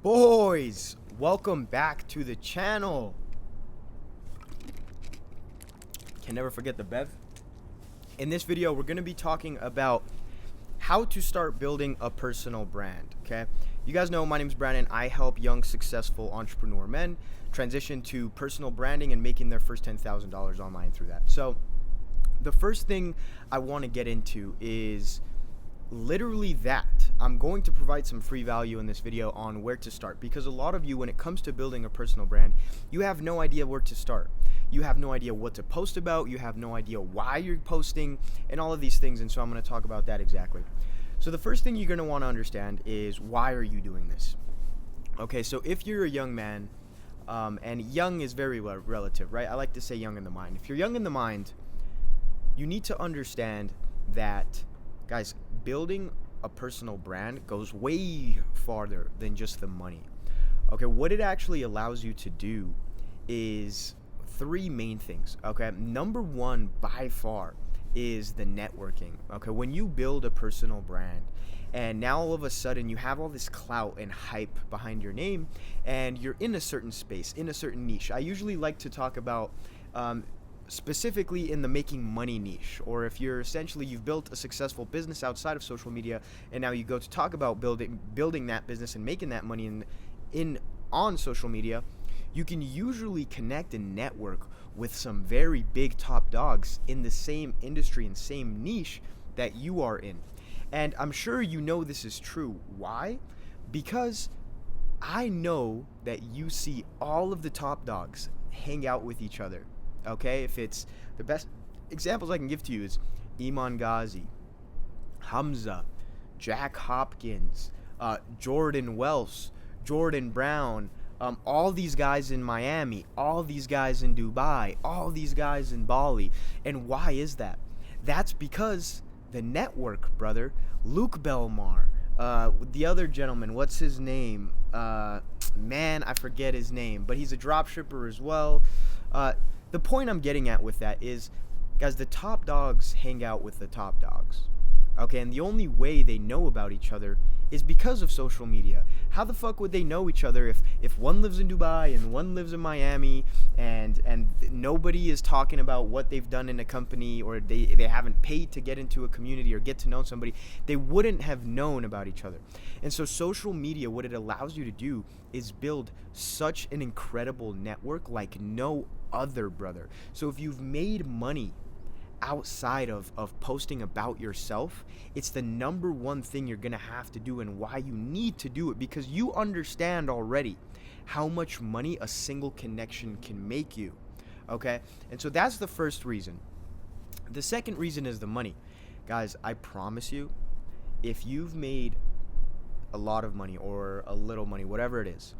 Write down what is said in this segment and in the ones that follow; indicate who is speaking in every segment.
Speaker 1: Boys, welcome back to the channel. Can never forget the Bev. In this video, we're going to be talking about how to start building a personal brand, okay? You guys know my name is Brandon. I help young, successful entrepreneur men transition to personal branding and making their first $10,000 online through that. So the first thing I want to get into is literally that. I'm going to provide some free value in this video on where to start, because a lot of you, when it comes to building a personal brand, you have no idea where to start. You have no idea what to post about. You have no idea why you're posting and all of these things. And so I'm going to talk about that exactly. So the first thing you're going to want to understand is, why are you doing this? Okay, so if you're a young man, and young is very relative, right? I like to say young in the mind. If you're young in the mind, you need to understand that, guys, building a personal brand goes way farther than just the money. Okay, what it actually allows you to do is three main things. Okay, number one by far is the networking. Okay, when you build a personal brand and now all of a sudden you have all this clout and hype behind your name and you're in a certain space, in a certain niche. I usually like to talk about specifically in the making money niche, or if you're essentially, you've built a successful business outside of social media and now you go to talk about building that business and making that money on social media, you can usually connect and network with some very big top dogs in the same industry and same niche that you are in. And I'm sure you know this is true. Why? Because I know that you see all of the top dogs hang out with each other. Okay, if it's the best examples I can give to you is Iman Ghazi, Hamza, Jack Hopkins, Jordan Wells, Jordan Brown, all these guys in Miami, all these guys in Dubai, all these guys in Bali. And why is that? That's because the network, brother. Luke Belmar, the other gentleman, what's his name? Man, I forget his name, but he's a drop shipper as well. The point I'm getting at with that is, guys, the top dogs hang out with the top dogs. Okay, and the only way they know about each other is because of social media. How the fuck would they know each other if one lives in Dubai and one lives in Miami and nobody is talking about what they've done in a company, or they haven't paid to get into a community or get to know somebody? They wouldn't have known about each other. And so social media, what it allows you to do is build such an incredible network like no other, brother. So if you've made money outside of posting about yourself, it's the number one thing you're gonna have to do, and why you need to do it, because you understand already how much money a single connection can make you. Okay, and so that's the first reason. The second reason is the money. Guys, I promise you, if you've made a lot of money or a little money, whatever it is,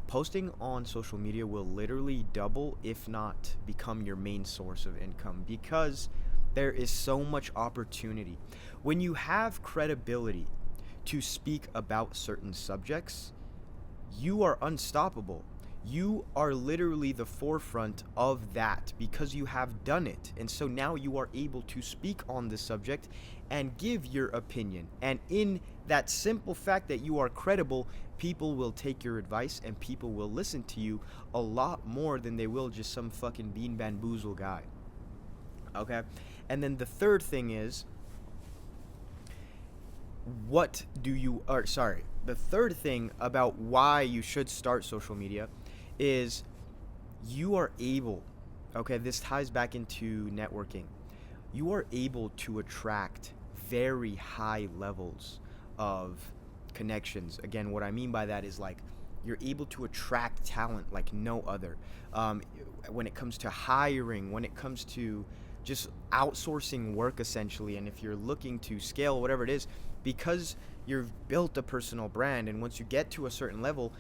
Speaker 1: posting on social media will literally double, if not become your main source of income, because there is so much opportunity. When you have credibility to speak about certain subjects, you are unstoppable. You are literally the forefront of that because you have done it. And so now you are able to speak on this subject and give your opinion. And in that simple fact that you are credible, people will take your advice and people will listen to you a lot more than they will just some fucking bean bamboozle guy. Okay? And then the third thing is, the third thing about why you should start social media is you are able, okay, this ties back into networking. You are able to attract very high levels of connections. Again, what I mean by that is, like, you're able to attract talent like no other. When it comes to hiring, when it comes to just outsourcing work essentially, and if you're looking to scale whatever it is, because you've built a personal brand, and once you get to a certain level,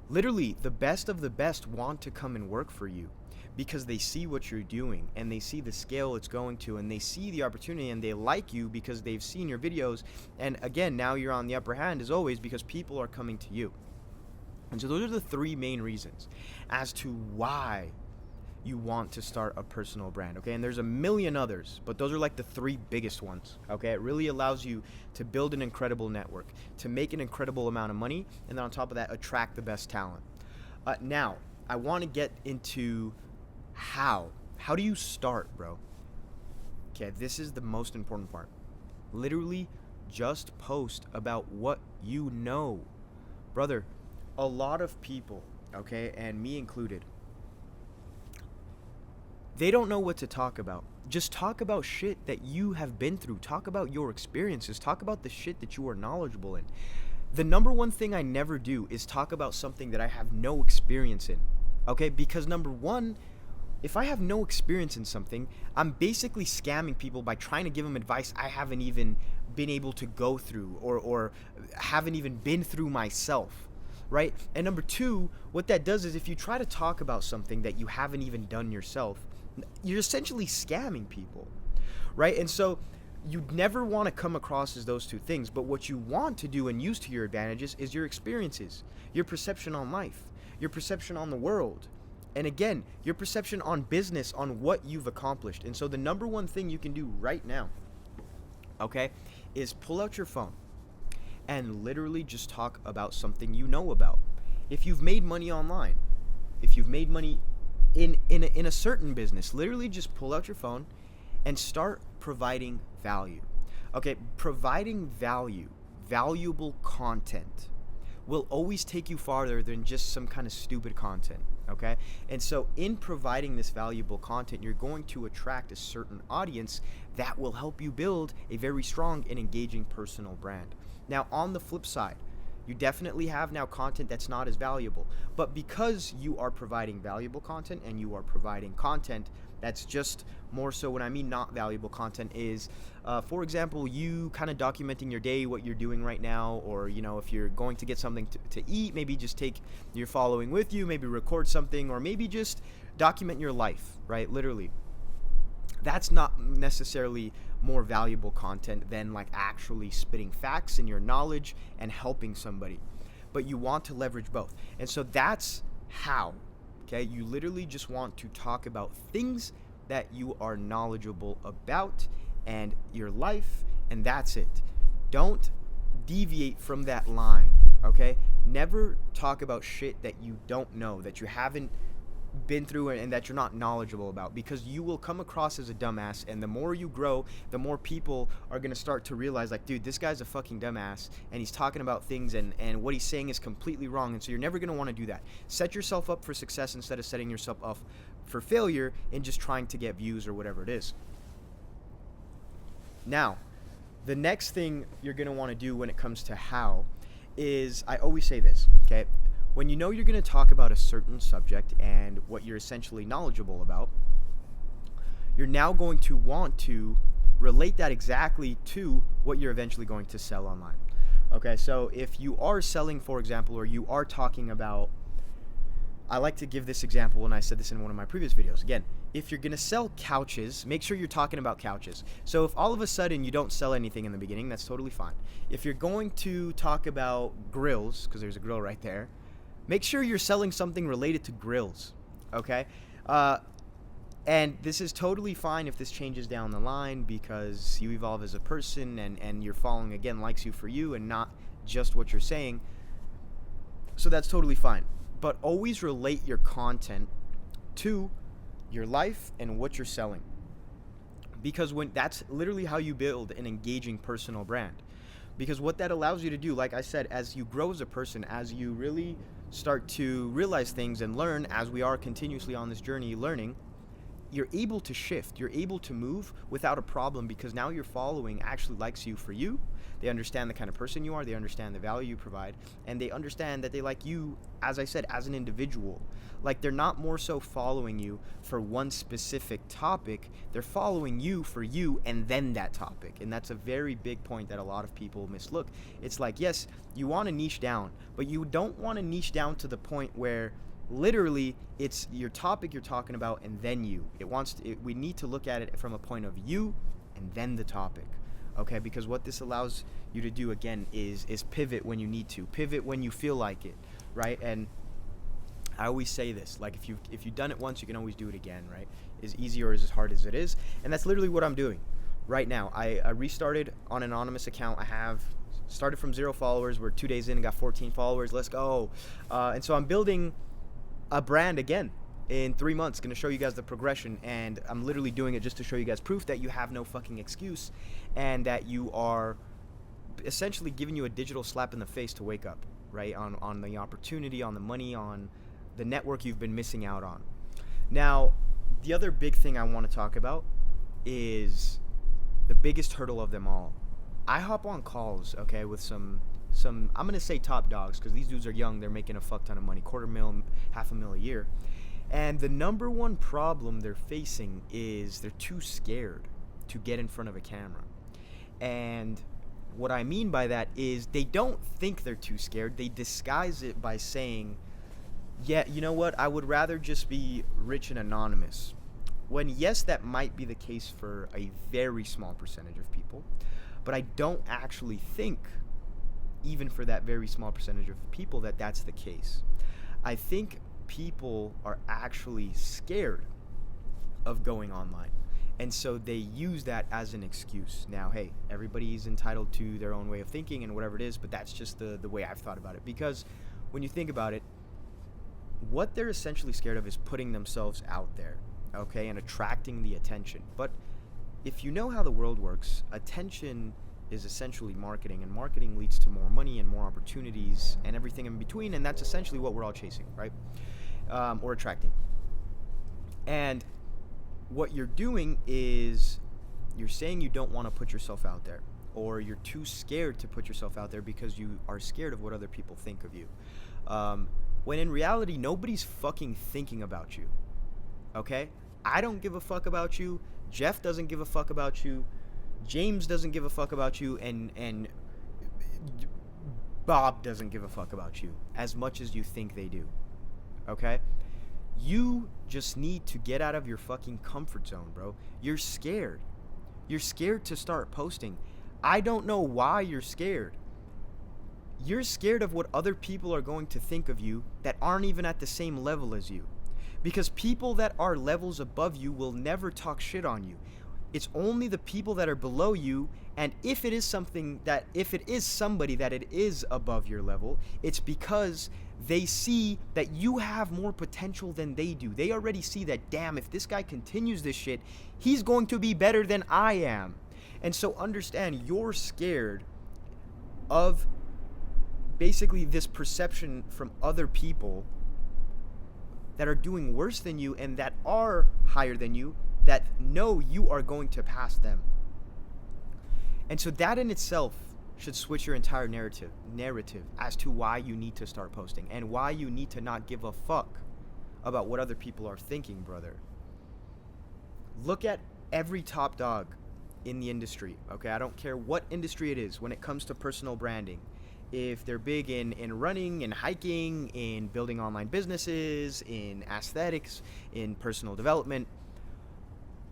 Speaker 1: literally the best of the best want to come and work for you because they see what you're doing and they see the scale it's going to, and they see the opportunity, and they like you because they've seen your videos. And again, now you're on the upper hand as always because people are coming to you. And so those are the three main reasons as to why you want to start a personal brand, okay? And there's a million others, but those are like the three biggest ones, okay? It really allows you to build an incredible network, to make an incredible amount of money, and then on top of that, attract the best talent. Now, I want to get into how. How do you start, bro? Okay, this is the most important part. Literally, just post about what you know. Brother, a lot of people, okay, and me included, they don't know what to talk about. Just talk about shit that you have been through. Talk about your experiences. Talk about the shit that you are knowledgeable in. The number one thing I never do is talk about something that I have no experience in. Okay? Because number one, if I have no experience in something, I'm basically scamming people by trying to give them advice I haven't even been able to go through or haven't even been through myself. Right? And number two, what that does is if you try to talk about something that you haven't even done yourself, you're essentially scamming people, right? And so you never want to come across as those two things, but what you want to do and use to your advantages is your experiences, your perception on life, your perception on the world, and again, your perception on business, on what you've accomplished. And so the number one thing you can do right now, okay, is pull out your phone and literally just talk about something you know about. If you've made money online, if you've made money in a certain business, literally just pull out your phone and start providing value. Okay, providing value, valuable content will always take you farther than just some kind of stupid content, okay? And so in providing this valuable content, you're going to attract a certain audience that will help you build a very strong and engaging personal brand. Now, on the flip side, you definitely have now content that's not as valuable, but because you are providing valuable content and you are providing content that's just more so, when I mean not valuable content is, for example, you kind of documenting your day, what you're doing right now, or, you know, if you're going to get something to eat, maybe just take your following with you, maybe record something, or maybe just document your life, right? Literally. That's not necessarily more valuable content than like actually spitting facts and your knowledge and helping somebody. But you want to leverage both. And so that's how, okay? You literally just want to talk about things that you are knowledgeable about and your life, and that's it. Don't deviate from that line, okay? Never talk about shit that you don't know, that you haven't been through and that you're not knowledgeable about, because you will come across as a dumbass, and the more you grow, the more people are going to start to realize, like, dude, this guy's a fucking dumbass and he's talking about things and what he's saying is completely wrong. And so you're never going to want to do that. Set yourself up for success instead of setting yourself up for failure and just trying to get views or whatever it is. Now, the next thing you're going to want to do when it comes to how is, I always say this, okay? When you know you're going to talk about a certain subject and what you're essentially knowledgeable about, you're now going to want to relate that exactly to what you're eventually going to sell online. Okay, so if you are selling, for example, or you are talking about, I like to give this example, and I said this in one of my previous videos. Again, if you're going to sell couches, make sure you're talking about couches. So if all of a sudden you don't sell anything in the beginning, that's totally fine. If you're going to talk about grills, because there's a grill right there, make sure you're selling something related to grills, okay? And this is totally fine if this changes down the line because you evolve as a person and your following, again, likes you for you and not just what you're saying. So that's totally fine. But always relate your content to your life and what you're selling. Because that's literally how you build an engaging personal brand. Because what that allows you to do, like I said, as you grow as a person, as you really start to realize things and learn, as we are continuously on this journey learning, you're able to shift, you're able to move without a problem, because now your following actually likes you for you. They understand the kind of person you are, they understand the value you provide, and they understand that they like you, as I said, as an individual. Like, they're not more so following you for one specific topic, they're following you for you and then that topic. And that's a very big point that a lot of people mislook. It's like, yes, you want to niche down, but you don't want to niche down to the point where literally it's your topic you're talking about and then you. We need to look at it from a point of you and then the topic. Okay, because what this allows you to do, again, is pivot when you need to, pivot when you feel like it, right? And I always say this, like if you've done it once, you can always do it again, right? As easy or as hard as it is, and that's literally what I'm doing right now. I restarted on an anonymous account. I have started from 0 followers. We're 2 days in and got 14 followers. Let's go. And so I'm building a brand again in 3 months. Going to show you guys the progression, and I'm literally doing it just to show you guys proof that you have no fucking excuse, and that you are essentially giving you a digital slap in the face to wake up, right? On the opportunity, on the money, on the network you've been missing out on. Now, the other big thing I want to talk about is the biggest hurdle of them all. I hop on calls, okay, with some I'm going to say top dogs, because these dudes are young. They're making a fuck ton of money, $250,000, $500,000 a year. And the number one problem they're facing is they're too scared to get in front of a camera. And what I mean by that is they don't think they're too scared. They disguise it by saying, yeah, you know what, I would rather just be rich and anonymous. When yes, that might be the case for a very small percentage of people, but I don't actually think, even for that very small percentage of people, that that's the case. I think people are actually scared of going online. And so they use that as an excuse. Now, hey, everybody's entitled to their own way of thinking and whatever it is, but that's just the way I've thought about it. Because when you think about it, what they're essentially scared of is putting themselves out there, okay, and attracting the attention. But if you know how the world works, attention is essentially marketing, and marketing leads to more money and more opportunities and everything in between, and that's essentially what we're all chasing, right? Or attracting. And what you're doing is you're saying you don't want to put yourself out there, or you're too scared to put yourself out there because you are scared of what other people think of you. When in reality, nobody's fucking thinking about you, okay? I don't give a fuck about you. Jeff doesn't give a fuck about you. James doesn't give a fuck about you. And Bob doesn't give a fuck about you as much as you think they do, okay? You just need to get out of your fucking comfort zone, bro. You're scared. You're scared to start posting. I don't know why you're scared. You're scared of what other people are going to think of you that aren't even at the same level as you. Because people that are levels above you will never talk shit on you. It's only the people that are below you, and if it is somebody that it is above your level, it's because they see that you have more potential than they do. They already see that, damn, if this guy continues this shit, he's going to be better than I am. And so understand, you're scared of basically this perception from other people that are doing worse than you and that are higher than you, that know you are going to pass them. And so that in itself should switch your entire narrative as to why you need to start posting and why you need to not give a fuck about what other people are thinking, brother. Look at every top dog in the industry, okay? I don't care what industry it is when it comes to personal branding. If they're big in running, in hiking, in building online businesses, in aesthetics, in personal development,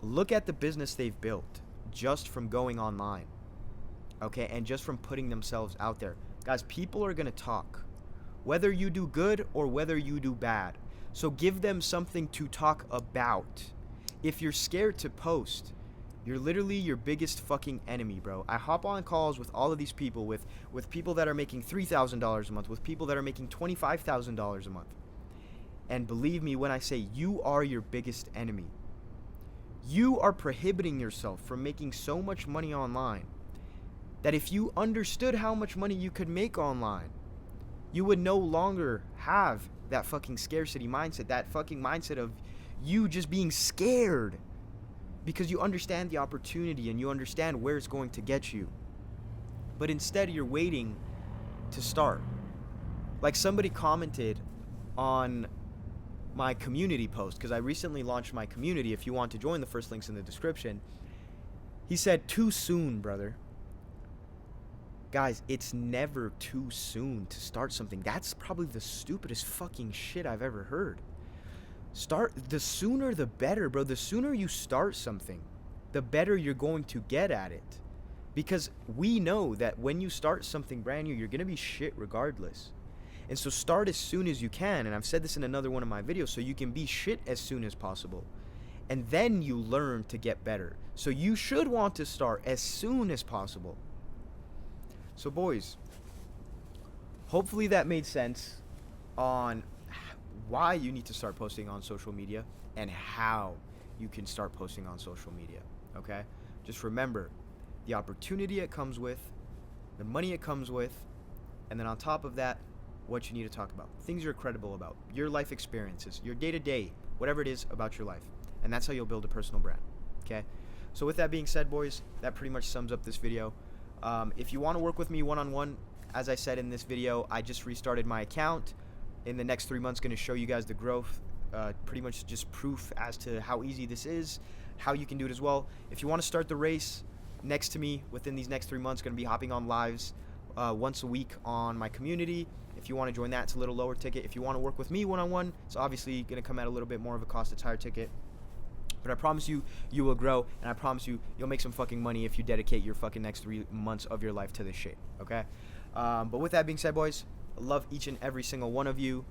Speaker 1: look at the business they've built just from going online, okay? And just from putting themselves out there. Guys, people are going to talk, whether you do good or whether you do bad. So give them something to talk about. If you're scared to post, you're literally your biggest fucking enemy, bro. I hop on calls with all of these people, with people that are making $3,000 a month, with people that are making $25,000 a month. And believe me when I say you are your biggest enemy. You are prohibiting yourself from making so much money online that if you understood how much money you could make online, you would no longer have that fucking scarcity mindset, that fucking mindset of you just being scared. Because you understand the opportunity and you understand where it's going to get you. But instead you're waiting to start. Like somebody commented on my community post, because I recently launched my community. If you want to join, the first link's in the description. He said, too soon, brother. Guys, it's never too soon to start something. That's probably the stupidest fucking shit I've ever heard. The sooner the better, bro. The sooner you start something, the better you're going to get at it. Because we know that when you start something brand new, you're going to be shit regardless. And so start as soon as you can. And I've said this in another one of my videos, so you can be shit as soon as possible. And then you learn to get better. So you should want to start as soon as possible. So boys, hopefully that made sense on why you need to start posting on social media and how you can start posting on social media, okay? Just remember the opportunity it comes with, the money it comes with, and then on top of that, what you need to talk about, things you're credible about, your life experiences, your day-to-day, whatever it is about your life. And that's how you'll build a personal brand, okay? So with that being said, boys, that pretty much sums up this video. If you want to work with me one-on-one, as I said in this video, I just restarted my account. In the next 3 months, going to show you guys the growth, pretty much just proof as to how easy this is, how you can do it as well. If you want to start the race next to me within these next 3 months, going to be hopping on lives once a week on my community. If you want to join that, it's a little lower ticket. If you want to work with me one-on-one, it's obviously going to come at a little bit more of a cost. It's higher ticket. But I promise you, you will grow, and I promise you, you'll make some fucking money if you dedicate your fucking next 3 months of your life to this shit, okay? But with that being said, boys, I love each and every single one of you.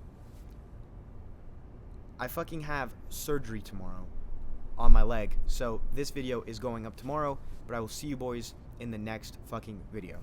Speaker 1: I fucking have surgery tomorrow on my leg, so this video is going up tomorrow, but I will see you boys in the next fucking video.